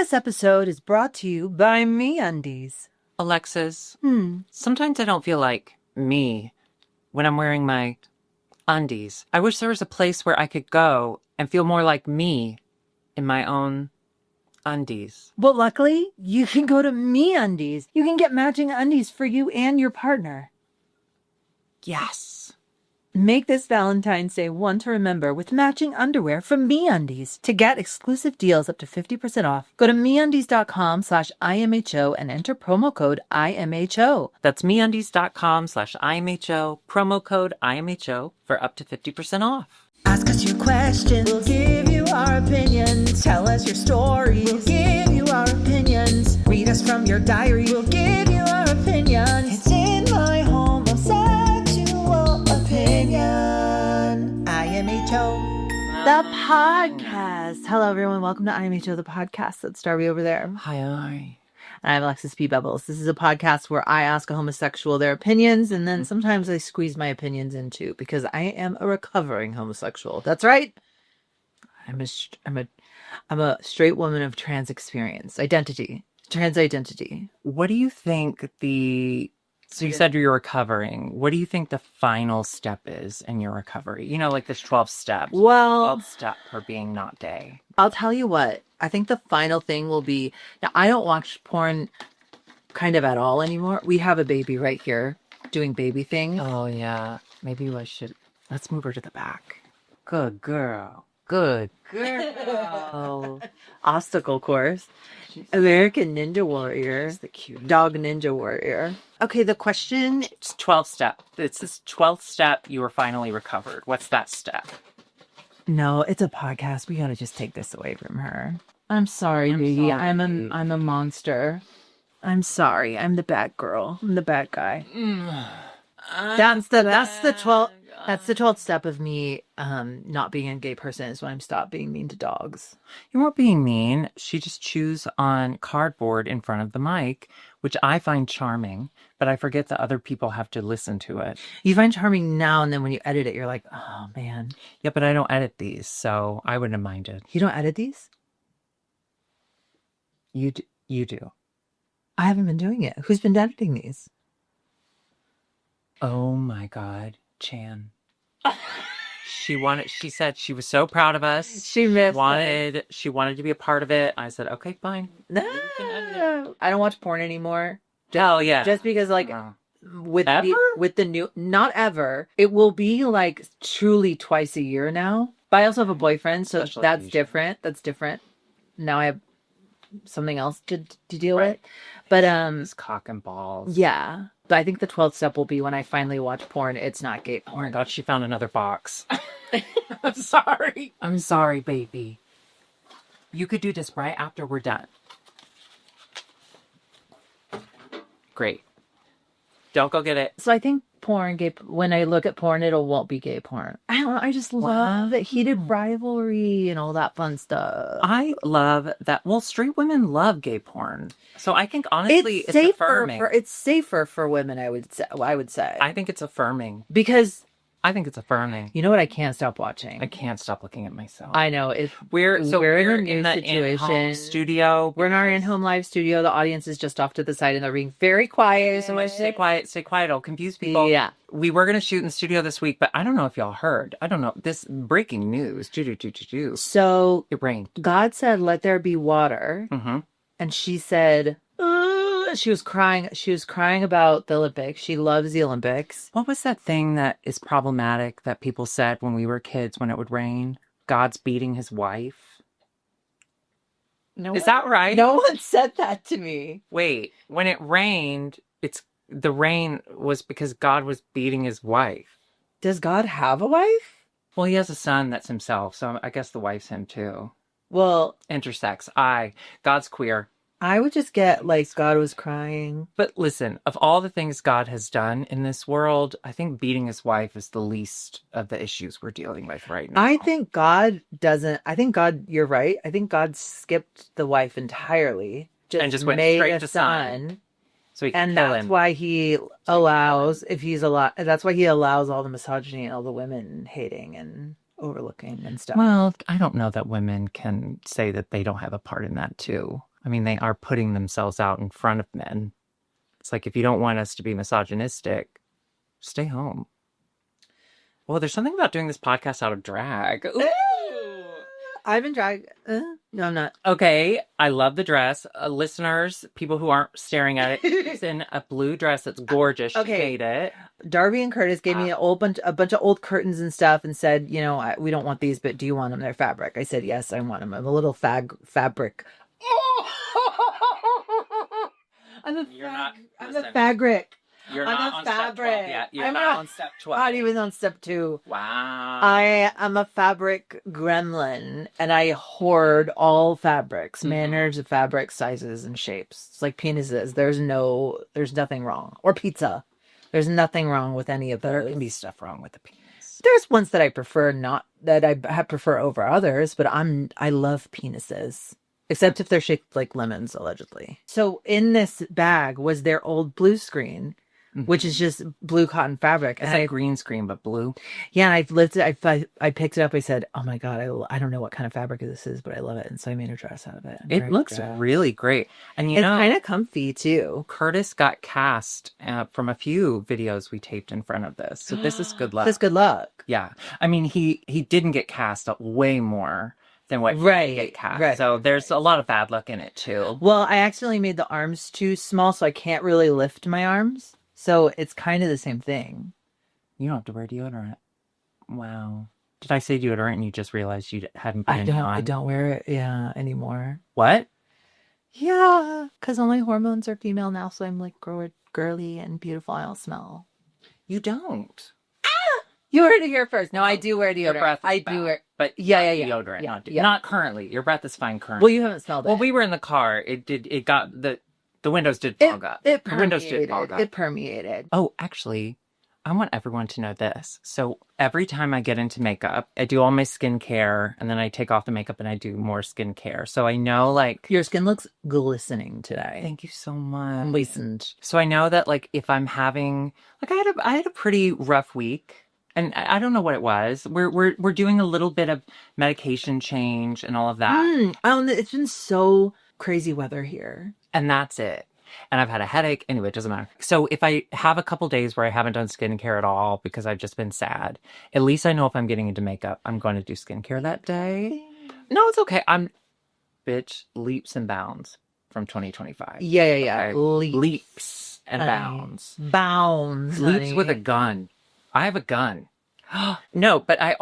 This episode is brought to you by MeUndies. Alexis, sometimes I don't feel like me when I'm wearing my undies. I wish there was a place where I could go and feel more like me in my own undies. Well, luckily, you can go to MeUndies. You can get matching undies for you and your partner. Yes. Make this Valentine's Day one to remember with matching underwear from MeUndies. To get exclusive deals up to 50% off, go to MeUndies.com/IMHO and enter promo code IMHO. That's MeUndies.com/IMHO, promo code IMHO for up to 50% off. Ask us your questions. We'll give you our opinions. Tell us your stories. We'll give you our opinions. Read us from your diary. We'll give you our opinions. It's in my homosexual opinion. IMHO, the podcast. Hello, everyone. Welcome to IMHO, the podcast. That's Darby over there. Hi. And I'm Alexis P. Bubbles. This is a podcast where I ask a homosexual their opinions, and then sometimes I squeeze my opinions in too, because I am a recovering homosexual. That's right. I'm a straight woman of trans identity. What do you think so you said you're recovering. What do you think the final step is in your recovery? You know, like this 12 steps. Well, 12 step for being not gay. I'll tell you what. I think the final thing will be, now I don't watch porn kind of at all anymore. We have a baby right here doing baby thing. Oh, yeah. Maybe let's move her to the back. Good girl. Good girl. Obstacle course. American Ninja Warrior. She's the cutest. Dog Ninja Warrior. Okay, the question. It's 12 step. It's this 12th step. You were finally recovered. What's that step? No, it's a podcast. We gotta just take this away from her. I'm sorry, baby. I'm a monster. I'm sorry. I'm the bad girl. I'm the bad guy. That's the 12th step of me not being a gay person is when I'm stopped being mean to dogs. You weren't being mean. She just chews on cardboard in front of the mic, which I find charming, but I forget that other people have to listen to it. You find charming now, and then when you edit it, you're like, oh, man. Yeah, but I don't edit these, so I wouldn't have minded. You don't edit these? You do. I haven't been doing it. Who's been editing these? Oh, my God. Chan. She said she was so proud of us. She wanted to be a part of it. I said, okay, fine. No, I don't watch porn anymore. Hell yeah. Just because, like, with the new, not ever. It will be like truly twice a year now. But I also have a boyfriend, so that's different. That's different. Now I have something else to deal with. But This cock and balls. Yeah. But I think the 12th step will be when I finally watch porn. It's not gay porn. Oh my God, she found another box. I'm sorry. I'm sorry, baby. You could do this right after we're done. Great. Don't go get it. So I think when I look at porn, it won't be gay porn. I don't know. I just love it. Heated rivalry and all that fun stuff. I love that. Well, straight women love gay porn. So I think honestly, it's affirming. It's safer for women, I would say. I think it's affirming. Because I think it's affirming. You know what? I can't stop watching. I can't stop looking at myself. I know. We're in a new situation. In-home studio. We're in our in-home live studio. The audience is just off to the side and they're being very quiet. So much. Stay quiet. It'll confuse people. Yeah. We were going to shoot in the studio this week, but I don't know if y'all heard. I don't know. This breaking news. So it rained. God said, let there be water. Mm-hmm. And she said, she was crying. She was crying about the Olympics. She loves the Olympics. What was that thing that is problematic that people said when we were kids when it would rain? God's beating his wife. Is that right? No one said that to me. Wait, when it rained, the rain was because God was beating his wife. Does God have a wife? Well, he has a son that's himself, so I guess the wife's him too. Well, intersex. God's queer. I would just get like God was crying. But listen, of all the things God has done in this world, I think beating his wife is the least of the issues we're dealing with right now. I think you're right. I think God skipped the wife entirely. Just went straight to son. So he can kill him. That's why he allows, that's why he allows all the misogyny and all the women hating and overlooking and stuff. Well, I don't know that women can say that they don't have a part in that too. I mean, they are putting themselves out in front of men. It's like, if you don't want us to be misogynistic, stay home. Well, there's something about doing this podcast out of drag. Ooh. I've been drag. No, I'm not. Okay, I love the dress. Listeners, people who aren't staring at it, it's in a blue dress that's gorgeous. She made it. Darby and Curtis gave me a bunch of old curtains and stuff and said, you know, we don't want these, but do you want them? They're fabric. I said, yes, I want them. I'm a little fabric. I'm a fabric. You're not on step 12 yet. You're not on step 12. Not even on step 2. Wow. I am a fabric gremlin, and I hoard all fabrics, manners of fabric, sizes, and shapes. It's like penises. There's nothing wrong. Or pizza. There's nothing wrong with any of those. There can be stuff wrong with the penis. There's ones that I prefer prefer over others, but I love penises. Except if they're shaped like lemons, allegedly. So in this bag was their old blue screen, which is just blue cotton fabric. It's like green screen, but blue. Yeah, and I've lived it. I picked it up. I said, "Oh my god, I don't know what kind of fabric this is, but I love it." And so I made a dress out of it. It looks really great, and it's kind of comfy too. Curtis got cast from a few videos we taped in front of this, so this is good luck. That's good luck. Yeah, I mean he didn't get cast way more than what he get cast. Right. So there's a lot of bad luck in it too. Well, I accidentally made the arms too small, so I can't really lift my arms. So it's kind of the same thing. You don't have to wear deodorant. Wow. Did I say deodorant and you just realized you hadn't put any on? I don't wear it, anymore. What? Yeah, because all my hormones are female now, so I'm like girly and beautiful. I don't smell. You don't. You heard it here first. No, I do wear deodorant. Your breath is do wear, but deodorant. Not currently. Your breath is fine currently. Well, you haven't smelled it. Well, we were in the car. It got the windows did fog up. The windows did fog up. It permeated. Oh, actually, I want everyone to know this. So every time I get into makeup, I do all my skincare, and then I take off the makeup and I do more skincare. So I know, like, your skin looks glistening today. Thank you so much. Glistened. So I know that, like, if I'm having, like, I had a pretty rough week. And I don't know what it was. We're doing a little bit of medication change and all of that. It's been so crazy weather here. And that's it. And I've had a headache. Anyway, it doesn't matter. So if I have a couple days where I haven't done skincare at all because I've just been sad, at least I know if I'm getting into makeup, I'm going to do skincare that day. No, it's okay. Bitch, leaps and bounds from 2025. Yeah. Okay? Leaps and bounds. Bounds. Leaps with a gun. I have a gun. No, but I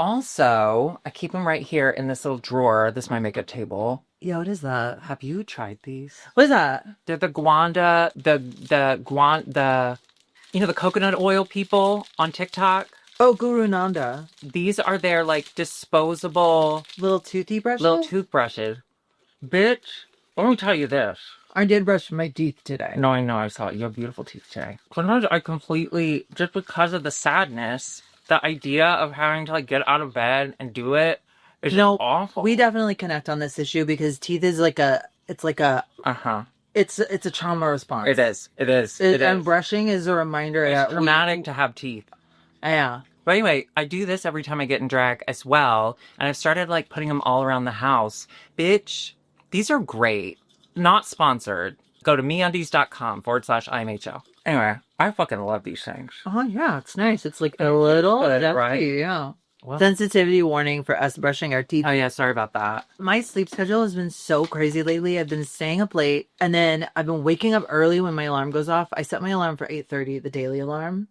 keep them right here in this little drawer. This is my makeup table. Yeah, what is that? Have you tried these? What is that? They're the the coconut oil people on TikTok. Oh, Guru Nanda. These are their, like, disposable little toothbrushes. Bitch, let me tell you this. I did brush my teeth today. No, I know. I saw it. You have beautiful teeth today. Sometimes I completely, just because of the sadness, the idea of having to, like, get out of bed and do it is awful. We definitely connect on this issue because teeth is it's a trauma response. It is. And brushing is a reminder. It's traumatic to have teeth. Yeah. But anyway, I do this every time I get in drag as well. And I've started, like, putting them all around the house. Bitch, these are great. Not sponsored. Go to MeUndies.com/IMHO. Anyway, I fucking love these things. Oh, yeah. It's nice. It's like a little dusty, right? Yeah. Well, sensitivity warning for us brushing our teeth. Oh, yeah. Sorry about that. My sleep schedule has been so crazy lately. I've been staying up late, and then I've been waking up early when my alarm goes off. I set my alarm for 8:30, the daily alarm.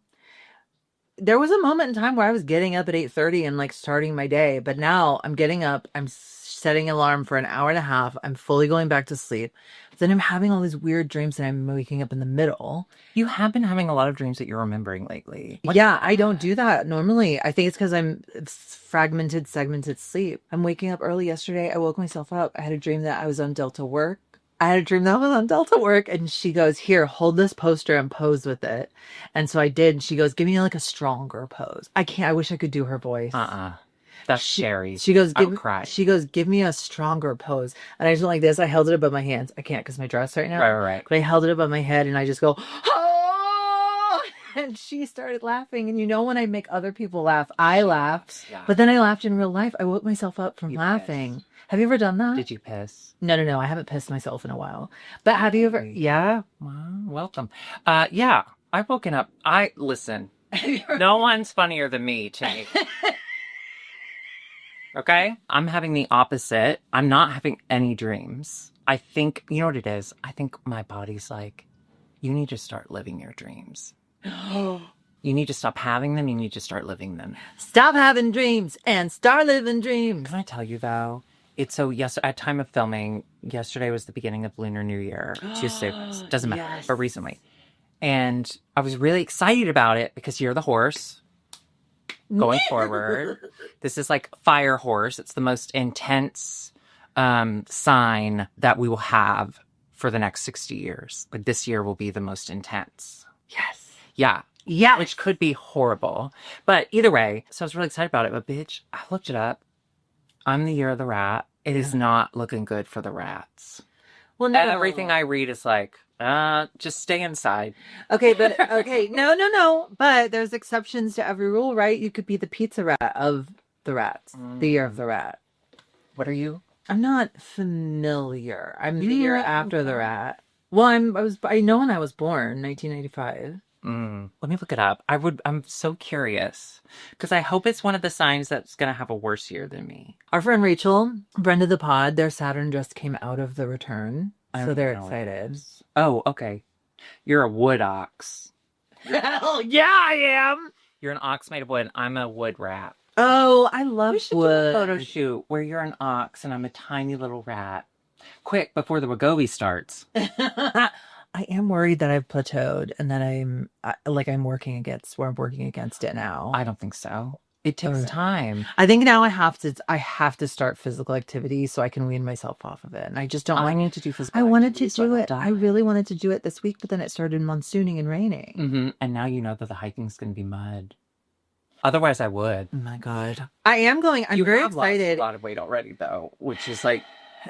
There was a moment in time where I was getting up at 8:30 and, like, starting my day, but now I'm getting up. I'm setting an alarm for an hour and a half. I'm fully going back to sleep. Then I'm having all these weird dreams and I'm waking up in the middle. You have been having a lot of dreams that you're remembering lately. Yeah, I don't do that normally. I think it's because I'm segmented sleep. I'm waking up early yesterday. I woke myself up. I had a dream that I was on Delta work. And she goes, here, hold this poster and pose with it. And so I did. And she goes, give me, like, a stronger pose. I wish I could do her voice. That's scary. She goes, cry. She goes, give me a stronger pose. And I just went like this. I held it above my hands. I can't because my dress right now. Right. But I held it above my head and I just go, oh! And she started laughing. And you know, when I make other people laugh, I laugh. Yeah. But then I laughed in real life. I woke myself up from You laughing. pissed. Have you ever done that? Did you piss? No. I haven't pissed myself in a while. But have you ever? Yeah. Well, welcome. Yeah. I've woken up. Listen. No one's funnier than me to me. Okay? I'm having the opposite. I'm not having any dreams. I think, you know what it is? I think my body's like, you need to start living your dreams. You need to stop having them. You need to start living them. Stop having dreams and start living dreams. Can I tell you, though? It's so, yes, at time of filming, yesterday was the beginning of Lunar New Year. Tuesday was, doesn't matter, Yes. but recently. And I was really excited about it because you're the horse going forward. This is like fire horse. It's the most intense sign that we will have for the next 60 years. Like this year will be the most intense. Yes. Yeah. Yeah. Which could be horrible. But either way, so I was really excited about it. But bitch, I looked it up. I'm the year of the rat. It is not looking good for the rats. Well, no. Everything I read is like, just stay inside. Okay, but okay, no. But there's exceptions to every rule, right? You could be the pizza rat of the rats, the year of the rat. What are you? I'm not familiar. I'm the year after the rat. Well, I know when I was born, 1995. Let me look it up. I'm so curious because I hope it's one of the signs that's going to have a worse year than me. Our friend Rachel, friend of the pod, their Saturn just came out of the return, so they're know excited. Oh, okay. You're a wood ox. Hell yeah, I am. You're an ox made of wood. I'm a wood rat. Oh, I love We should do a photo shoot where you're an ox and I'm a tiny little rat. Quick, before the Wegovy starts. I am worried that I've plateaued and that I'm working against it now. I don't think so. It takes time. I think now I have to start physical activity so I can wean myself off of it. And I just don't I need to do physical I wanted to activity so do I it. don't I really wanted to do it this week, but then it started monsooning and raining. Mm-hmm. And now you know that the hiking's going to be mud. Otherwise, I would. Oh my God. I am going. I'm very excited. Lost a lot of weight already, though, which is like,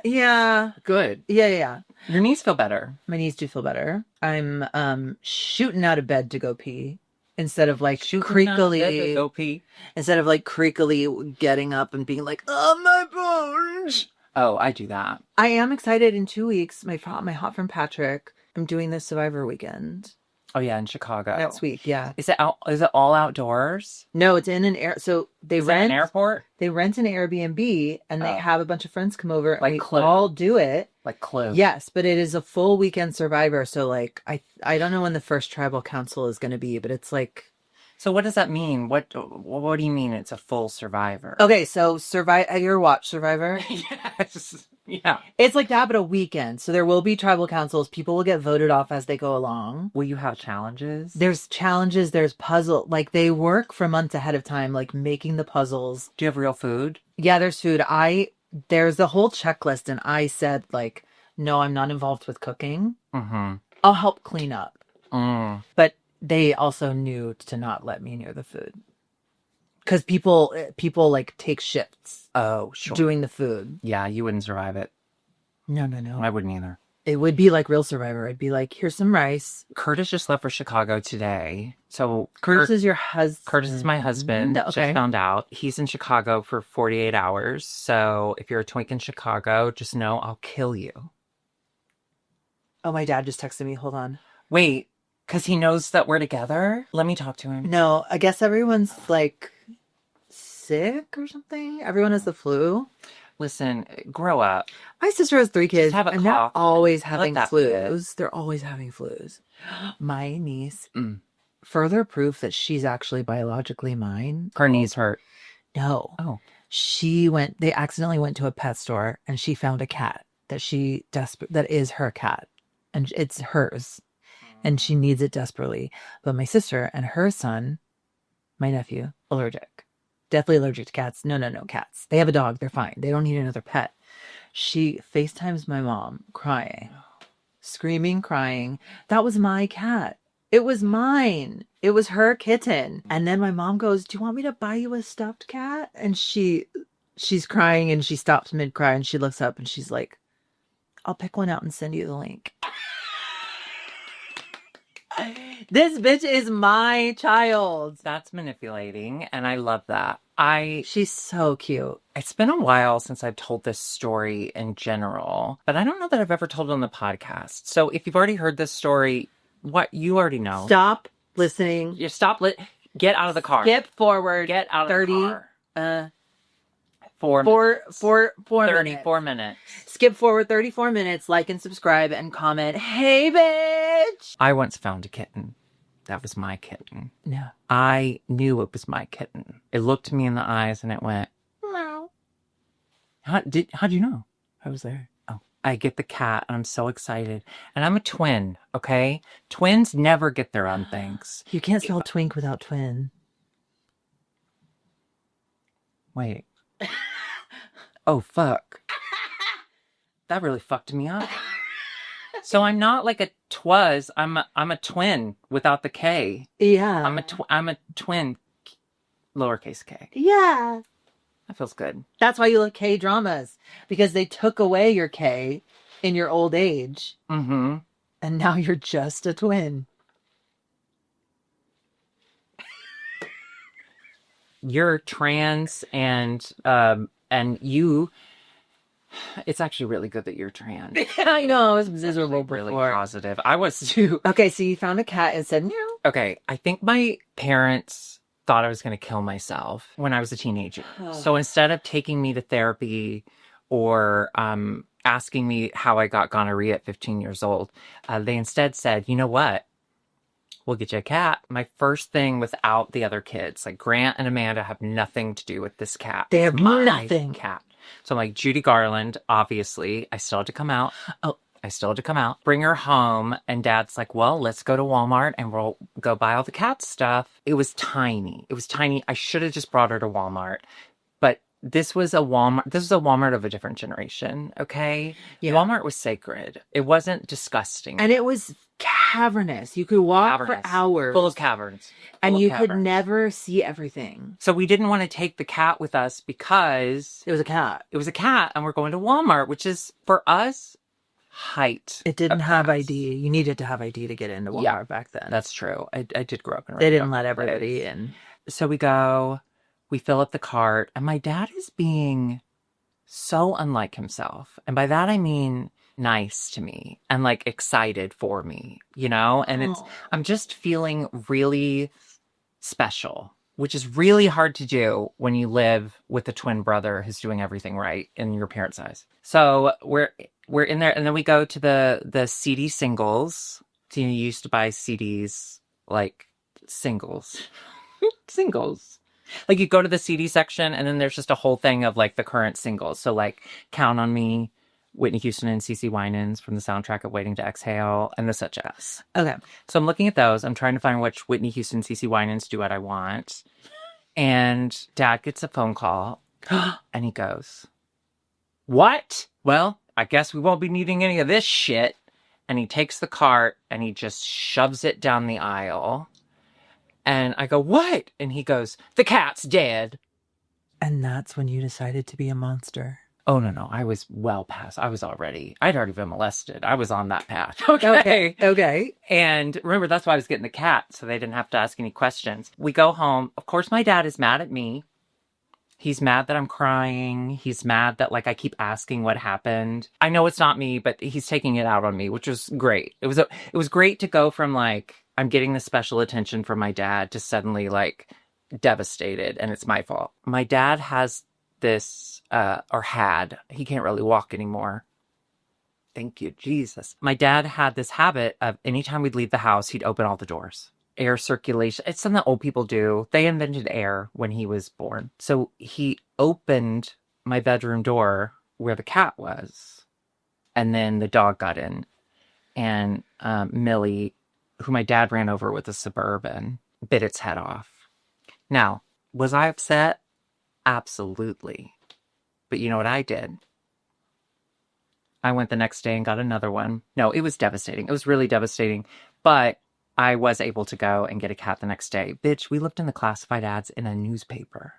yeah. good. Yeah. Your knees feel better. My knees do feel better. I'm shooting out of bed to go pee instead of like creakily Go pee. Instead of like creakily getting up and being like, oh, my bones. Oh, I do that. I am excited. In 2 weeks, my hot friend Patrick, I'm doing the Survivor weekend. Oh yeah, in Chicago. Next week, yeah. Is it all outdoors? No, it's in an air. So they rent an airport. They rent an Airbnb and they have a bunch of friends come over. Like and we Clue. all do it. Like Clue. Yes, but it is a full weekend Survivor. So like, I don't know when the first tribal council is going to be, but it's like. So what does that mean? What do you mean it's a full Survivor? Okay, so have you ever watched Survivor? Yes. Yeah. It's like that, but a weekend. So there will be tribal councils. People will get voted off as they go along. Will you have challenges? There's challenges. There's puzzle. Like they work for months ahead of time, like making the puzzles. Do you have real food? Yeah, there's food. There's a whole checklist, and I said like, no, I'm not involved with cooking. Mm-hmm. I'll help clean up. But they also knew to not let me near the food. Because people like take shifts. Oh, sure. Doing the food. Yeah, you wouldn't survive it. No. I wouldn't either. It would be like real Survivor. I'd be like, here's some rice. Curtis just left for Chicago today. So Curtis is your husband. Curtis is my husband. Okay. Just found out. He's in Chicago for 48 hours. So if you're a twink in Chicago, just know I'll kill you. Oh, my dad just texted me. Hold on. Wait, because he knows that we're together? Let me talk to him. No, I guess everyone's like sick or something. Everyone has the flu. Listen, grow up. My sister has 3 kids. Just have a and they're cough. always having that flus. They're always having flus. My niece, further proof that she's actually biologically mine. Her knees hurt. No. Oh. They accidentally went to a pet store and she found a cat that is her cat. And it's hers. And she needs it desperately. But my sister and her son, my nephew, allergic. Deathly allergic to cats. No, cats. They have a dog. They're fine. They don't need another pet. She FaceTimes my mom crying, screaming, crying. That was my cat. It was mine. It was her kitten. And then my mom goes, do you want me to buy you a stuffed cat? And she's crying and she stops mid-cry and she looks up and she's like, I'll pick one out and send you the link. This bitch is my child. That's manipulating, and I love that. She's so cute. It's been a while since I've told this story in general, but I don't know that I've ever told it on the podcast. So if you've already heard this story, what you already know. Stop listening. You get out of the car. Skip forward. Get out of 30, the car. 34 minutes. Skip forward 34 minutes, like and subscribe and comment, hey, bitch. I once found a kitten. That was my kitten. Yeah. I knew it was my kitten. It looked me in the eyes and it went, meow. How'd you know? I was there. Oh, I get the cat and I'm so excited. And I'm a twin, okay? Twins never get their own things. You can't spell twink without twin. Wait. Oh, fuck. That really fucked me up. So I'm not like a twas. I'm a twin without the K. Yeah. I'm a twin, lowercase k. Yeah. That feels good. That's why you love K dramas, because they took away your K in your old age. Mm-hmm. And now you're just a twin. You're trans and you. It's actually really good that you're trans. I know, I was miserable before. Really positive. I was too. Okay, so you found a cat and said, no. Okay, I think my parents thought I was going to kill myself when I was a teenager. So instead of taking me to therapy or asking me how I got gonorrhea at 15 years old, they instead said, you know what? We'll get you a cat. My first thing without the other kids, like Grant and Amanda have nothing to do with this cat. They have nothing. Cat. So I'm like, Judy Garland, obviously, I still had to come out. I still had to come out. Bring her home. And Dad's like, well, let's go to Walmart and we'll go buy all the cat stuff. It was tiny. I should have just brought her to Walmart. But this was a Walmart. This was a Walmart of a different generation. Okay. Yeah. Walmart was sacred. It wasn't disgusting. And it was cavernous. You could walk for hours. Full of caverns. And you could never see everything. So we didn't want to take the cat with us because it was a cat. It was a cat. And we're going to Walmart, which is for us height. It didn't have ID. You needed to have ID to get into Walmart back then. That's true. I did grow up in a They didn't let everybody in. So we go, we fill up the cart, and my dad is being so unlike himself. And by that I mean nice to me and like excited for me, you know? And I'm just feeling really special, which is really hard to do when you live with a twin brother who's doing everything right in your parents' eyes. So we're in there, and then we go to the CD singles. So you used to buy CDs like singles. Singles. Like you go to the CD section and then there's just a whole thing of like the current singles. So like Count on Me, Whitney Houston and CeCe Winans from the soundtrack of Waiting to Exhale, and the Such As. Okay. So I'm looking at those. I'm trying to find which Whitney Houston, CeCe Winans duet I want. And Dad gets a phone call and he goes, what? Well, I guess we won't be needing any of this shit. And he takes the cart and he just shoves it down the aisle. And I go, what? And he goes, the cat's dead. And that's when you decided to be a monster. Oh, no. I was well past. I'd already been molested. I was on that path. Okay. And remember, that's why I was getting the cat, so they didn't have to ask any questions. We go home. Of course, my dad is mad at me. He's mad that I'm crying. He's mad that, like, I keep asking what happened. I know it's not me, but he's taking it out on me, which was great. It was great to go from, like, I'm getting the special attention from my dad to suddenly, like, devastated, and it's my fault. My dad has this, he can't really walk anymore. Thank you, Jesus. My dad had this habit of anytime we'd leave the house, he'd open all the doors. Air circulation. It's something that old people do. They invented air when he was born. So he opened my bedroom door where the cat was. And then the dog got in. And Millie, who my dad ran over with a Suburban, bit its head off. Now, was I upset? Absolutely. But you know what I did? I went the next day and got another one. No, it was devastating. It was really devastating. But I was able to go and get a cat the next day. Bitch, we looked in the classified ads in a newspaper.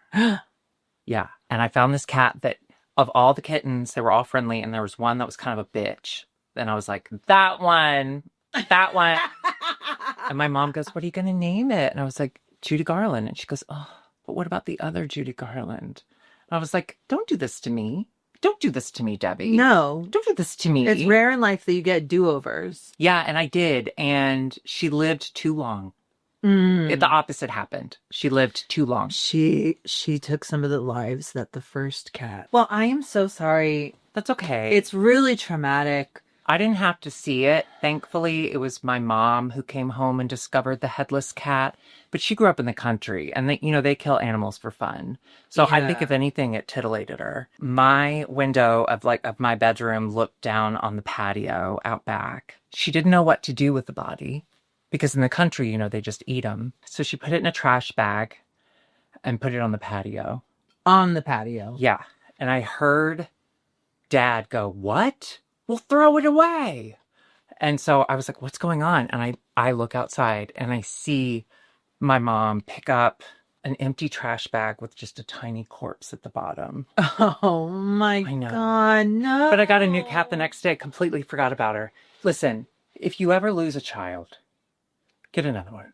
Yeah. And I found this cat that, of all the kittens, they were all friendly. And there was one that was kind of a bitch. And I was like, that one. And my mom goes, what are you going to name it? And I was like, Judy Garland. And she goes, oh, but what about the other Judy Garland? And I was like, don't do this to me. Don't do this to me, Debbie. No. Don't do this to me. It's rare in life that you get do-overs. Yeah, and I did. And she lived too long. The opposite happened. She lived too long. She took some of the lives that the first cat. Well, I am so sorry. That's okay. It's really traumatic. I didn't have to see it. Thankfully, it was my mom who came home and discovered the headless cat. But she grew up in the country, and they kill animals for fun. So I think if anything, it titillated her. My window of my bedroom looked down on the patio out back. She didn't know what to do with the body because in the country, they just eat them. So she put it in a trash bag and put it on the patio. On the patio. Yeah. And I heard Dad go, what? We'll throw it away. And so I was like, what's going on? And I look outside and I see my mom pick up an empty trash bag with just a tiny corpse at the bottom. Oh my God, no. But I got a new cat the next day. Completely forgot about her. Listen, if you ever lose a child, get another one.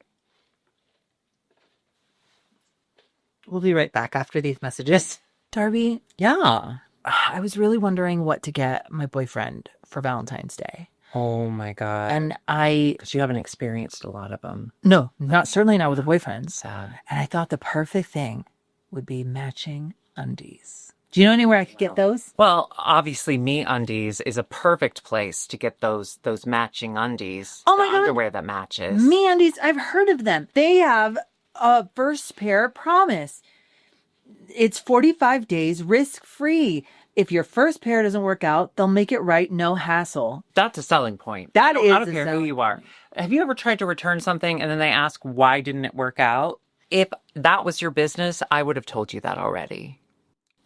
We'll be right back after these messages. Darby? Yeah. I was really wondering what to get my boyfriend for Valentine's Day. Oh my God. And because you haven't experienced a lot of them. No, certainly not with the boyfriends. Sad. And I thought the perfect thing would be matching undies. Do you know anywhere I could get those? Well, obviously MeUndies is a perfect place to get those matching undies. Oh my God. Underwear that matches. MeUndies, I've heard of them. They have a first pair promise. It's 45 days risk-free. If your first pair doesn't work out, they'll make it right, no hassle. That's a selling point. I don't care who you are. Have you ever tried to return something and then they ask, why didn't it work out? If that was your business, I would have told you that already.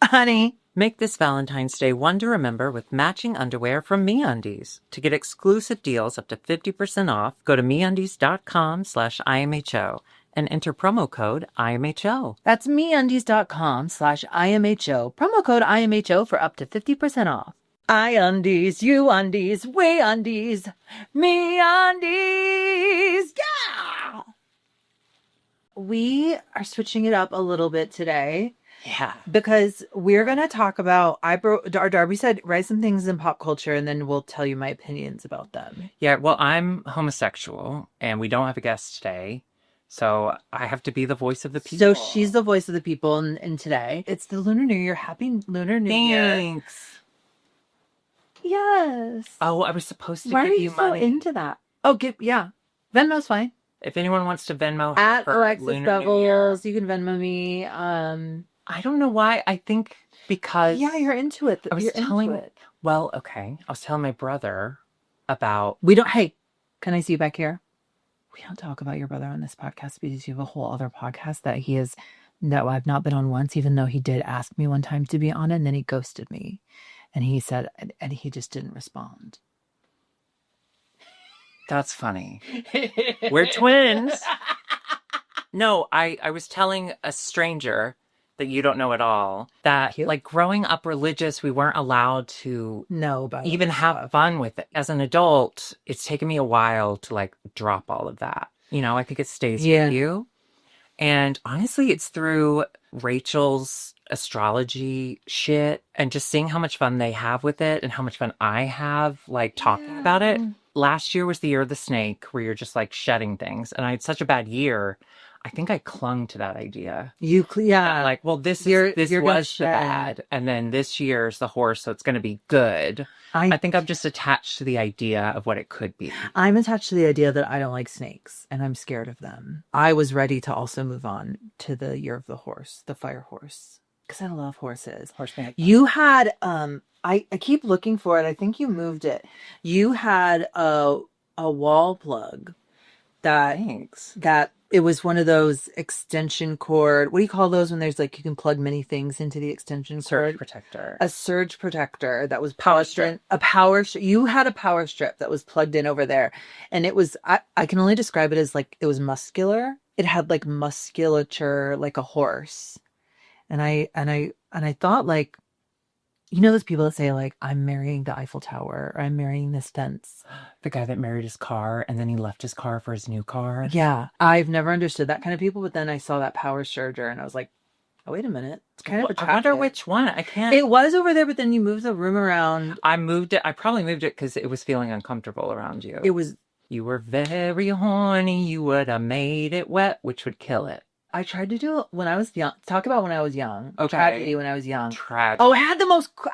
Honey. Make this Valentine's Day one to remember with matching underwear from MeUndies. To get exclusive deals up to 50% off, go to MeUndies.com/IMHO. and enter promo code IMHO. That's MeUndies.com/IMHO. Promo code IMHO for up to 50% off. I-undies, you-undies, we-undies, MeUndies. Yeah! We are switching it up a little bit today. Yeah. Because we're going to talk about, Darby said, write some things in pop culture and then we'll tell you my opinions about them. Yeah, well, I'm homosexual and we don't have a guest today. So I have to be the voice of the people. So she's the voice of the people, and today it's the Lunar New Year. Happy Lunar New Year! Thanks. Yes. Oh, I was supposed to Why give are you you money. so into that? Oh, Venmo's fine. If anyone wants to Venmo her At for Alexis Lunar New Year. Bevels, you can Venmo me. I don't know why. I think because you're into it. I was telling my brother about. Hey, can I see you back here? We don't talk about your brother on this podcast because you have a whole other podcast that I've not been on once, even though he did ask me one time to be on it, and then he ghosted me. And he said, and he just didn't respond. That's funny. We're twins. No, I was telling a stranger that you don't know at all that growing up religious, we weren't allowed to even have fun with it. As an adult, it's taken me a while to drop all of that. I think it stays with you. And honestly, it's through Rachel's astrology shit and just seeing how much fun they have with it and how much fun I have talking about it. Last year was the year of the snake where you're just shedding things. And I had such a bad year. I think I clung to that idea. This was bad. And then this year's the horse, so it's going to be good. I think I'm just attached to the idea of what it could be. I'm attached to the idea that I don't like snakes and I'm scared of them. I was ready to also move on to the year of the horse, the fire horse, because I love horses. You had, I keep looking for it. I think you moved it. You had a wall plug that it was one of those extension cord. What do you call those when there's you can plug many things into the extension cord? Surge protector. A surge protector that was power strip. You had a power strip that was plugged in over there. And it was, I can only describe it as it was muscular. It had musculature like a horse. And I thought You know those people that say, like, I'm marrying the Eiffel Tower or I'm marrying this fence? The guy that married his car and then he left his car for his new car. Yeah. I've never understood that kind of people, but then I saw that Power Serger and I was like, oh, wait a minute. It's kind of attractive. I wonder which one. I can't. It was over there, but then you moved the room around. I moved it. I probably moved it because it was feeling uncomfortable around you. It was. You were very horny. You would have made it wet, which would kill it. I tried to do it when I was young. Talk about when I was young. Okay. Tragedy when I was young. Tragedy. Oh, I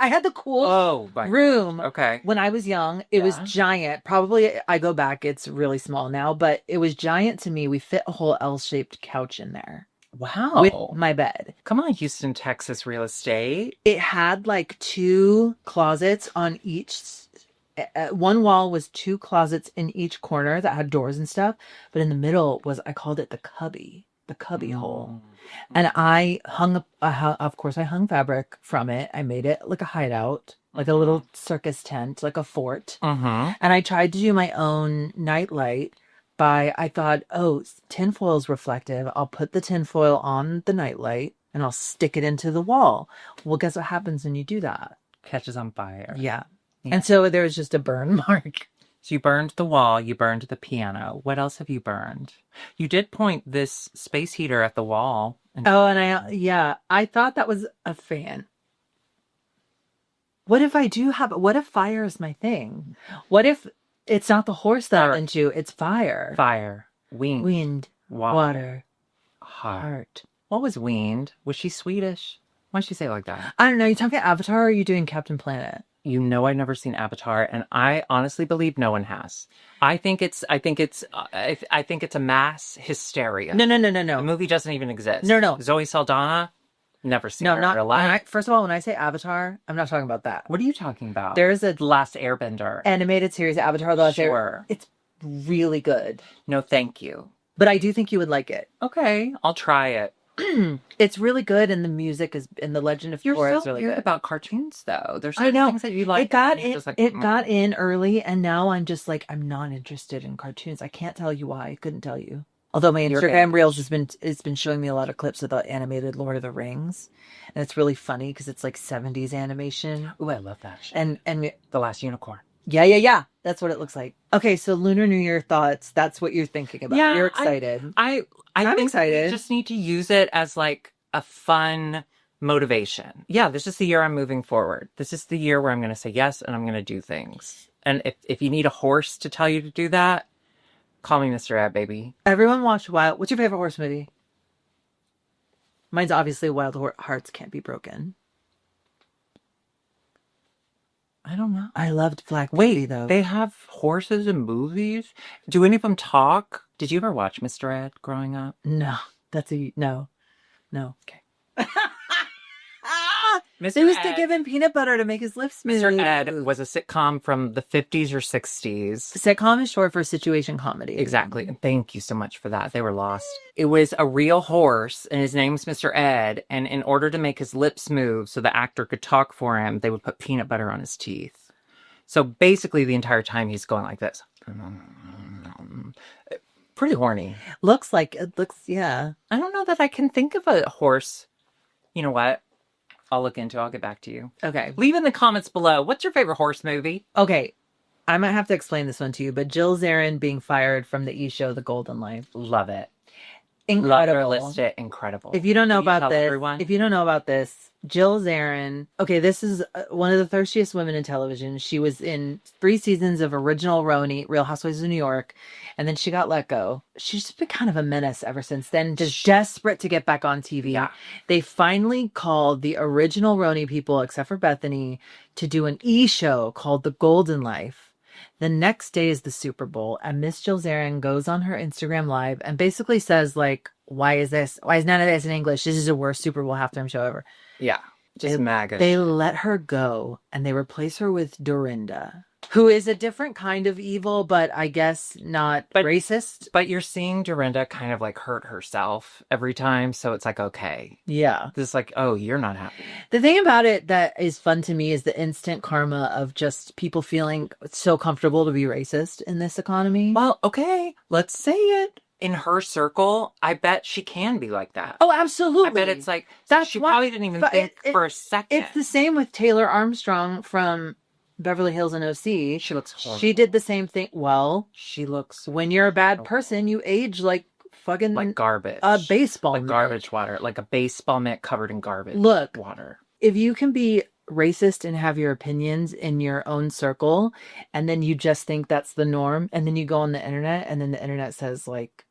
had the coolest room. Okay. When I was young, it was giant. Probably I go back, it's really small now, but it was giant to me. We fit a whole L-shaped couch in there. Wow. With my bed. Come on, Houston, Texas real estate. It had like 2 closets on each. One wall was 2 closets in each corner that had doors and stuff. But in the middle was, I called it the cubby hole. And I hung up, of course, I hung fabric from it. I made it like a hideout, like a little circus tent, like a fort. And I tried to do my own nightlight. I thought, tinfoil's reflective. I'll put the tinfoil on the nightlight and I'll stick it into the wall. Well, guess what happens when you do that? Catches on fire. Yeah. And so there was just a burn mark. So you burned the wall, you burned the piano. What else have you burned? You did point this space heater at the wall. And I thought that was a fan. What if fire is my thing? What if it's not the horse that I'm into, it's fire. Fire. Wind. Water. Heart. What was wind? Was she Swedish? Why'd she say it like that? I don't know. You talking Avatar or are you doing Captain Planet? You know I've never seen Avatar, and I honestly believe no one has. I think it's a mass hysteria. No. The movie doesn't even exist. No. Zoe Saldana, never seen her in real life. First of all, when I say Avatar, I'm not talking about that. What are you talking about? There's a Last Airbender animated series, Avatar: The Last Airbender. It's really good. No, thank you. But I do think you would like it. Okay, I'll try it. It's really good, and the music is in the Legend of Korra is really good. About cartoons, though. There's things that you like. It got in early, and now I'm just like, I'm not interested in cartoons. I can't tell you why. I couldn't tell you. Although my Instagram Reels has been showing me a lot of clips of the animated Lord of the Rings, and it's really funny because it's like 70s animation. Ooh, I love that shit. And The Last Unicorn. Yeah. That's what it looks like. Okay, so Lunar New Year thoughts. That's what you're thinking about. Yeah, you're excited. I'm excited. I just need to use it as like a fun motivation. Yeah, this is the year I'm moving forward. This is the year where I'm going to say yes and I'm going to do things. And if you need a horse to tell you to do that, call me Mr. Ed, baby. Everyone watch Wild. What's your favorite horse movie? Mine's obviously Wild Hearts Can't Be Broken. I don't know. I loved Black Beauty, though. They have horses in movies? Do any of them talk? Did you ever watch Mr. Ed growing up? No. No. Okay. They used to give him peanut butter to make his lips smooth. Mr. Ed was a sitcom from the 50s or 60s. Sitcom is short for situation comedy. Exactly. And thank you so much for that. They were lost. It was a real horse, and his name's Mr. Ed. And in order to make his lips move so the actor could talk for him, they would put peanut butter on his teeth. So basically the entire time he's going like this. Pretty horny. Yeah. I don't know that I can think of a horse. You know what? I'll get back to you. Okay. Leave in the comments below. What's your favorite horse movie? Okay. I might have to explain this one to you, but Jill Zarin being fired from the show The Golden Life. Love it. Incredible. List it. Incredible. If you don't know about this, Jill Zarin. Okay, this is one of the thirstiest women in television. She was in 3 seasons of original Real Housewives of New York, and then she got let go. She's just been kind of a menace ever since then, just desperate to get back on TV. Yeah. They finally called the original Roni people, except for Bethany, to do an show called The Golden Life. The next day is the Super Bowl, and Miss Jill Zarin goes on her Instagram Live and basically says, like, why is none of this in English? This is the worst Super Bowl halftime show ever. Yeah, just MAGA. They let her go, and they replace her with Dorinda, who is a different kind of evil, but I guess not racist. But you're seeing Dorinda kind of like hurt herself every time, so it's like, okay. Yeah. This is like, oh, you're not happy. The thing about it that is fun to me is the instant karma of just people feeling so comfortable to be racist in this economy. Well, okay, let's say it. in her circle, I bet she can be like that. Oh, absolutely. I bet it's like, That's she why- probably didn't even think for a second. It's the same with Taylor Armstrong from Beverly Hills and OC. She looks horrible. She did the same thing. Well, She looks when you're a bad person, you age like fucking like garbage. a baseball like mitt. garbage water. Like a baseball mitt covered in garbage water. If you can be racist and have your opinions in your own circle, and then you just think that's the norm, and then you go on the internet, and then the internet says like,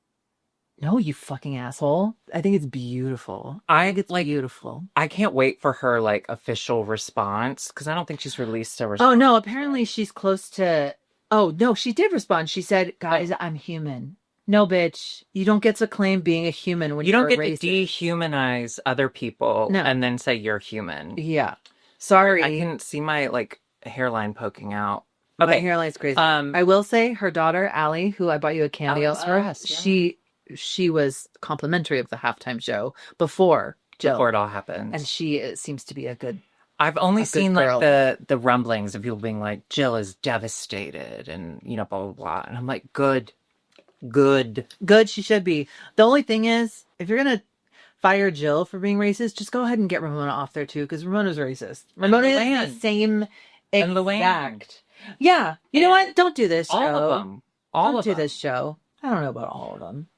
no, you fucking asshole. I think it's beautiful. I think it's beautiful. I can't wait for her like official response, because I don't think she's released a response. Oh no, apparently she's close to. Oh no, she did respond. She said, guys, I'm human. No, bitch, you don't get to claim being a human when you don't get racist. to dehumanize other people and then say you're human. Yeah. Sorry. I can see my like hairline poking out. Okay. My hairline's crazy. I will say her daughter, Allie, who I bought you a cameo for, she was complimentary of the halftime show before Jill. Before it all happened. And she seems to be a good I've only seen like the rumblings of people being like, Jill is devastated and, you know, blah, blah, blah. And I'm like, good. She should be. The only thing is, if you're going to fire Jill for being racist, just go ahead and get Ramona off there too, because Ramona's racist. Ramona is the same exact. Yeah. You know what? Don't do this show. All of them. Don't do this show. I don't know about all of them.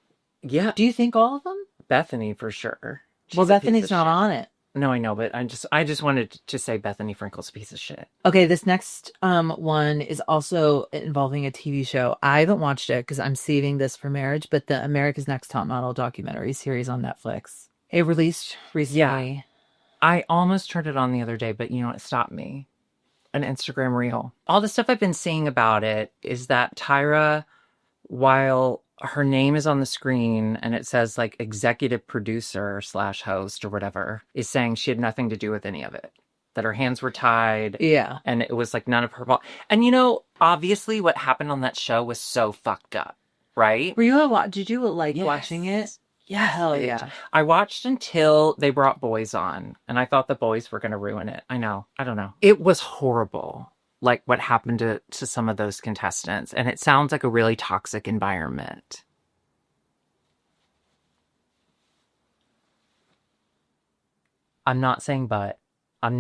Yeah. Do you think all of them? Bethany for sure. Well, Bethany's not on it. No, I know, but I just wanted to say Bethany Frankel's a piece of shit. Okay, this next one is also involving a TV show. I haven't watched it because I'm saving this for marriage, but the America's Next Top Model documentary series on Netflix. It released recently. Yeah. I almost turned it on the other day, but you know what stopped me? An Instagram reel. All the stuff I've been seeing about it is that Tyra, while her name is on the screen and it says like executive producer / host or whatever, is saying she had nothing to do with any of it. That her hands were tied. Yeah. And it was like none of her fault. And you know, obviously what happened on that show was so fucked up, right? Did you like watching it? Yeah, hell yeah. I watched until they brought boys on and I thought the boys were going to ruin it. I know. I don't know. It was horrible. Like what happened to some of those contestants. And it sounds like a really toxic environment. I'm not saying but. You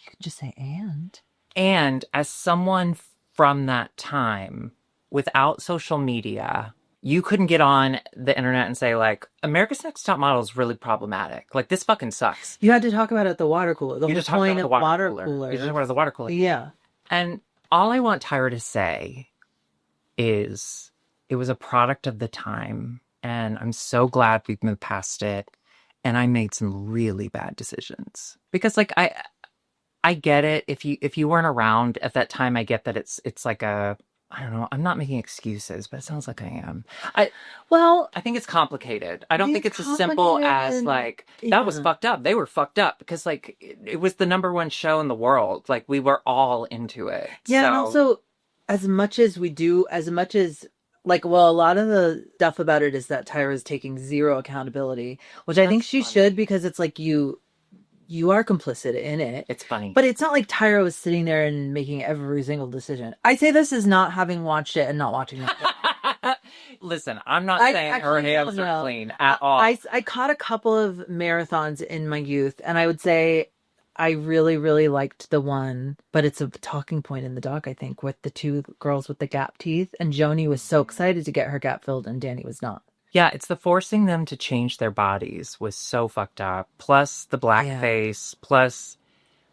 can just say and. And as someone from that time, without social media, you couldn't get on the internet and say like, America's Next Top Model is really problematic. Like this fucking sucks. You had to talk about it at the water cooler. The whole point of water cooler. You just talk about the water cooler. Yeah. And all I want Tyra to say is it was a product of the time. And I'm so glad we've moved past it. And I made some really bad decisions. Because like I get it. If you weren't around at that time, I get that it's like a, I don't know. I'm not making excuses, but it sounds like I am. I think it's complicated. I don't think it's as simple as like, that was fucked up. They were fucked up because like it was the #1 show in the world. Like we were all into it. Yeah. So. And also as much as like, well, a lot of the stuff about it is that Tyra is taking zero accountability, which I think she should, because it's like you are complicit in it. It's funny. But it's not like Tyra was sitting there and making every single decision. I say this is not having watched it and not watching it. Listen, I'm not saying her hands are clean at all. I caught a couple of marathons in my youth, and I would say I really, really liked the one, but it's a talking point in the doc, I think, with the two girls with the gap teeth. And Joni was so excited to get her gap filled, and Danny was not. Yeah, it's the forcing them to change their bodies was so fucked up. Plus the blackface, plus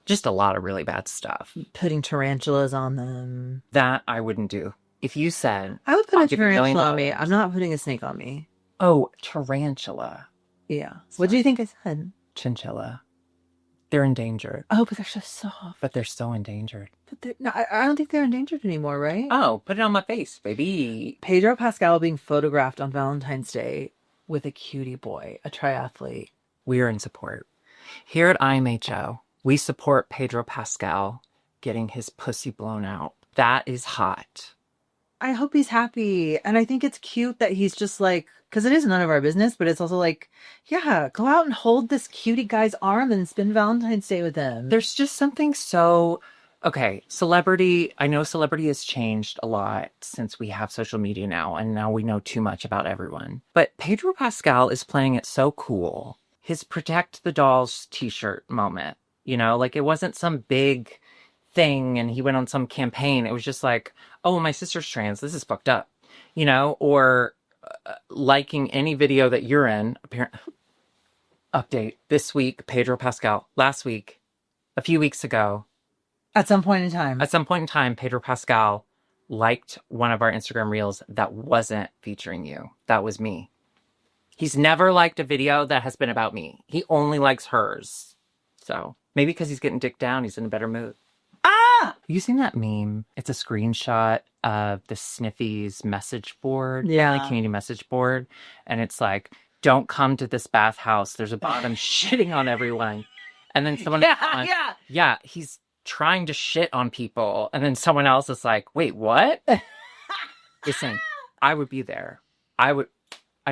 just a lot of really bad stuff. Putting tarantulas on them. That I wouldn't do. If you said... I would put a tarantula on me. I'm not putting a snake on me. Oh, tarantula. Yeah. What do you think I said? Chinchilla. They're endangered. Oh, but they're so soft. But they're so endangered. But I don't think they're endangered anymore, right? Oh, put it on my face, baby. Pedro Pascal being photographed on Valentine's Day with a cutie boy, a triathlete. We are in support. Here at IMHO, we support Pedro Pascal getting his pussy blown out. That is hot. I hope he's happy. And I think it's cute that he's just like, because it is none of our business, but it's also like, yeah, go out and hold this cutie guy's arm and spend Valentine's Day with him. There's just something so Okay, I know celebrity has changed a lot since we have social media now, and now we know too much about everyone. But Pedro Pascal is playing it so cool. His Protect the Dolls t-shirt moment, like it wasn't some big thing and he went on some campaign. It was just like, oh, my sister's trans. This is fucked up, or liking any video that you're in. Update this week, Pedro Pascal. Last week, a few weeks ago, At some point in time, Pedro Pascal liked one of our Instagram reels that wasn't featuring you. That was me. He's never liked a video that has been about me. He only likes hers. So maybe because he's getting dick down, he's in a better mood. Ah! You seen that meme? It's a screenshot of the Sniffies message board. Yeah. Like community message board. And it's like, don't come to this bathhouse. There's a bottom shitting on everyone. And then someone... Yeah, he's trying to shit on people. And then someone else is like, wait, what? Listen, I would be there. I'd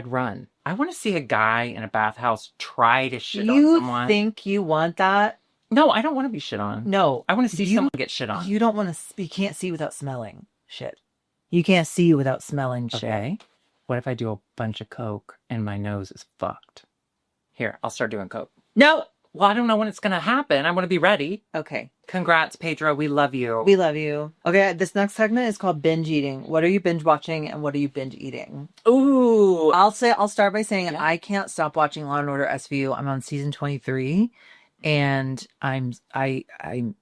run. I want to see a guy in a bathhouse try to shit on someone. You think you want that? No, I don't want to be shit on. No. I want to see someone get shit on. You don't want to... You can't see without smelling shit. You can't see without smelling shit. Okay. What if I do a bunch of coke and my nose is fucked? Here, I'll start doing coke. No! Well, I don't know when it's going to happen. I want to be ready. Okay. Congrats, Pedro. We love you. We love you. Okay, this next segment is called binge eating. What are you binge watching and what are you binge eating? Ooh. I'll start by saying I can't stop watching Law and Order SVU. I'm on season 23 and I'm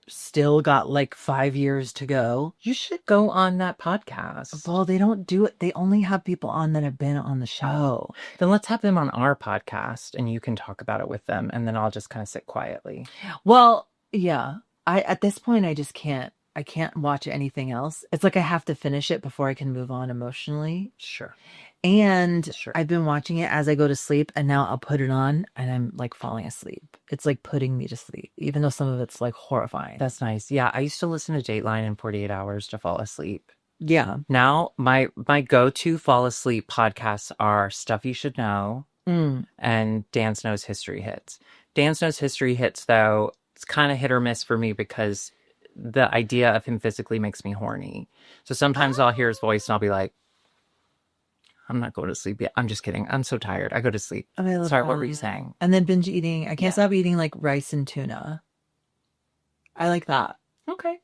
still got like 5 years to go. You should go on that podcast. Well, they don't do it. They only have people on that have been on the show. Then let's have them on our podcast and you can talk about it with them and then I'll just kind of sit quietly. Well, yeah. At this point, I just can't. I can't watch anything else. It's like I have to finish it before I can move on emotionally. Sure. And I've been watching it as I go to sleep, and now I'll put it on, and I'm like falling asleep. It's like putting me to sleep, even though some of it's like horrifying. That's nice. Yeah, I used to listen to Dateline in 48 hours to fall asleep. Yeah. Now, my go-to fall asleep podcasts are Stuff You Should Know and Dan Snow's History Hits. Dan Snow's History Hits, though, it's kind of hit or miss for me because the idea of him physically makes me horny. So sometimes I'll hear his voice and I'll be like, I'm not going to sleep yet. I'm just kidding. I'm so tired. I go to sleep. Okay, sorry, what were you saying? And then binge eating. I can't stop eating like rice and tuna. I like that. Okay.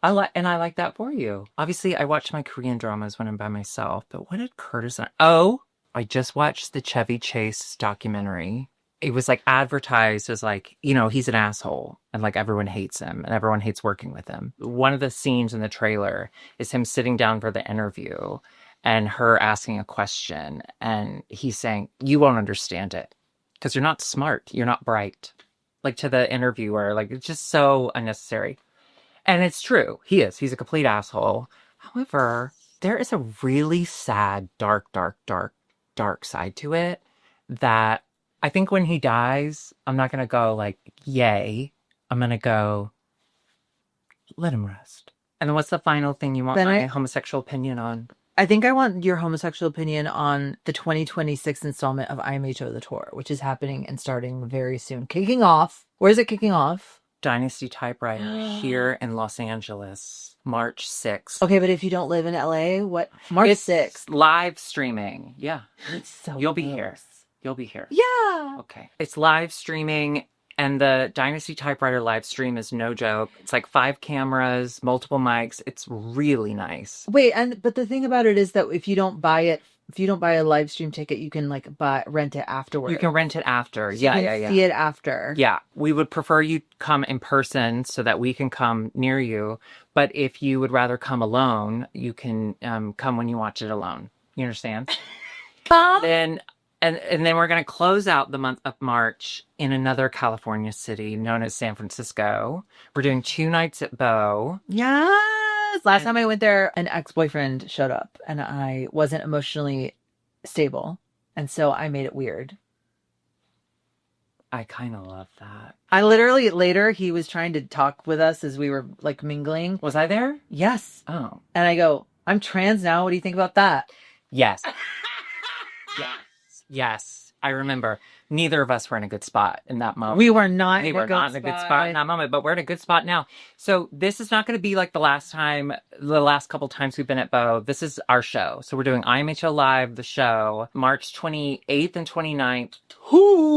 I like that for you. Obviously, I watch my Korean dramas when I'm by myself, but what did Curtis... I just watched the Chevy Chase documentary. It was like advertised as like, he's an asshole and like everyone hates him and everyone hates working with him. One of the scenes in the trailer is him sitting down for the interview and her asking a question. And he's saying, you won't understand it because you're not smart. You're not bright. Like to the interviewer, like it's just so unnecessary. And it's true. He is. He's a complete asshole. However, there is a really sad, dark side to it that I think when he dies, I'm not going to go like, yay. I'm going to go, let him rest. And then what's the final thing you want my homosexual opinion on? I think I want your homosexual opinion on the 2026 installment of IMHO the Tour, which is happening and starting very soon. Kicking off. Where is it kicking off? Dynasty Typewriter here in Los Angeles, March 6th. Okay, but if you don't live in LA, what? March 6th. Live streaming. Yeah. It's so You'll be here. You'll be here. Yeah. Okay. It's live streaming, and the Dynasty Typewriter live stream is no joke. It's like 5 cameras, multiple mics. It's really nice. Wait, but the thing about it is that if you don't buy a live stream ticket, you can like rent it afterwards. You can rent it after. So yeah. See it after. Yeah. We would prefer you come in person so that we can come near you. But if you would rather come alone, you can come when you watch it alone. You understand? And then we're going to close out the month of March in another California city known as San Francisco. We're doing 2 nights at Beau. Yes. Last time I went there, an ex-boyfriend showed up and I wasn't emotionally stable. And so I made it weird. I kind of love that. I literally, later, he was trying to talk with us as we were like mingling. Was I there? Yes. Oh. And I go, I'm trans now. What do you think about that? Yes. Yes, I remember. neither of us were in a good spot in that moment. We were not We in were a good not in a good spot in that moment, but we're in a good spot now. So this is not going to be like the last couple times we've been at Bo. This is our show. So we're doing IMHO Live, the show, March 28th and 29th,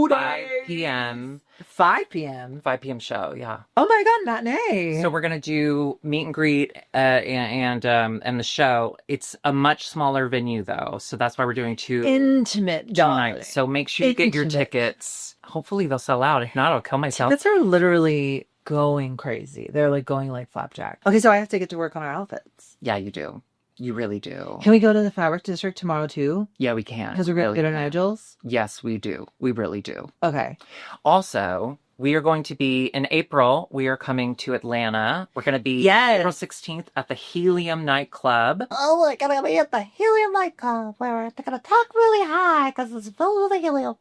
5 p.m. 5 p.m. 5 p.m. show, yeah. Oh my God, matinee. So we're gonna do meet and greet and the show. It's a much smaller venue though, so that's why we're doing two intimate nights. So make sure you get your Intimate. tickets. Hopefully they'll sell out. If not, I'll kill myself. Tickets are literally going crazy. They're like going like flapjack. Okay, so I have to get to work on our outfits. Yeah, you do. You really do. Can we go to the fabric district tomorrow too? Yeah, we can. Because we're going to get our Nigels? Yes, we do. We really do. Okay. Also, we are going to be in April. We are coming to Atlanta. We're going to be April 16th at the Helium nightclub. Oh, we're going to be at the Helium nightclub where they're going to talk really high because it's filled with helium.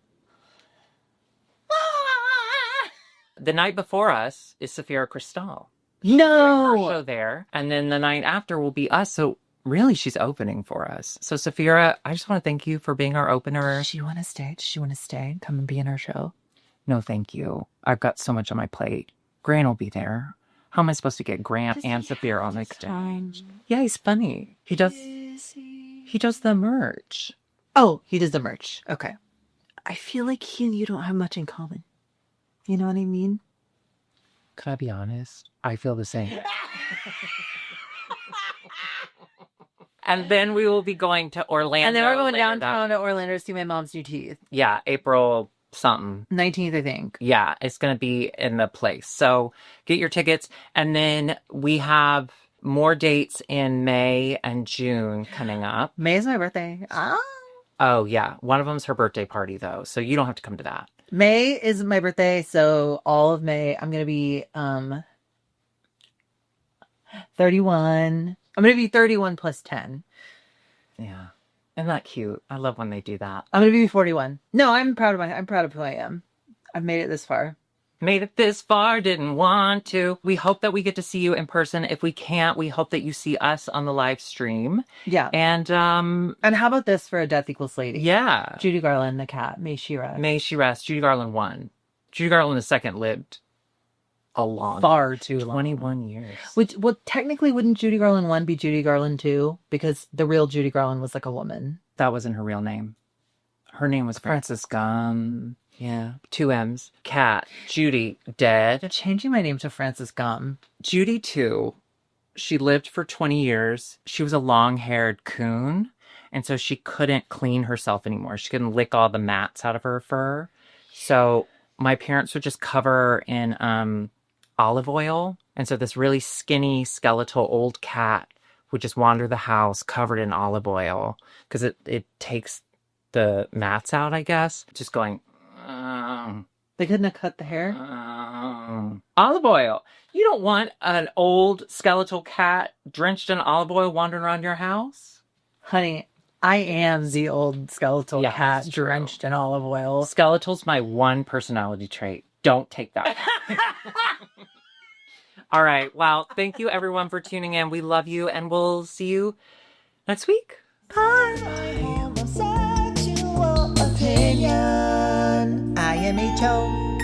The night before us is Safira Cristal. No! Show there. And then the night after will be us. So really, she's opening for us. So Safira, I just want to thank you for being our opener. Does she want to stay? Does she want to stay? Come and be in our show? No, thank you. I've got so much on my plate. Grant will be there. How am I supposed to get Grant and Safira on next day? Yeah, he's funny. He does the merch. Oh, he does the merch. Okay. I feel like he and you don't have much in common. You know what I mean? Could I be honest? I feel the same. And then we will be going to Orlando. And then we're going later downtown to Orlando to see my mom's new teeth. Yeah, April something. 19th, I think. Yeah, it's going to be in the place. So get your tickets. And then we have more dates in May and June coming up. May is my birthday. Oh, yeah. One of them's her birthday party, though. So you don't have to come to that. May is my birthday, so all of May I'm gonna be 31. I'm gonna be 31 plus 10. Yeah. Isn't that cute? I love when they do that. I'm gonna be 41. No, I'm proud of who I am. I've made it this far. Made it this far, didn't want to. We hope that we get to see you in person. If we can't, we hope that you see us on the live stream. Yeah. And how about this for a Death Equals Lady? Yeah. Judy Garland, the cat. May she rest. May she rest. Judy Garland 1. Judy Garland II lived far too long. 21 years. Well, technically, wouldn't Judy Garland 1 be Judy Garland 2? Because the real Judy Garland was like a woman. That wasn't her real name. Her name was Frances Gum. Yeah. 2 M's. Cat. Judy. Dead. Changing my name to Frances Gum. Judy 2. She lived for 20 years. She was a long-haired coon. And so she couldn't clean herself anymore. She couldn't lick all the mats out of her fur. So my parents would just cover her in olive oil. And so this really skinny, skeletal old cat would just wander the house covered in olive oil. Because it takes the mats out, I guess. Just going... They couldn't have cut the hair? Olive oil. You don't want an old skeletal cat drenched in olive oil wandering around your house? Honey, I am the old skeletal cat drenched in olive oil. Skeletal's my one personality trait. Don't take that. All right. Well, thank you everyone for tuning in. We love you and we'll see you next week. Bye. Homosexual opinion. IMHO.